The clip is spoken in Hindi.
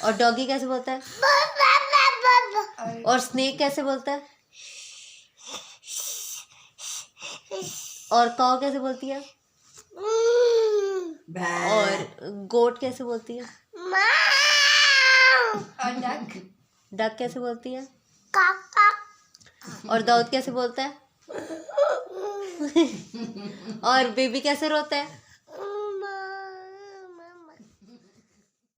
और डॉगी कैसे बोलता है? और स्नेक कैसे बोलता है? और काऊ कैसे बोलती है? और गोट कैसे बोलती है? और डक कैसे बोलती है? और दाऊद कैसे बोलता है? और बेबी कैसे रोता है?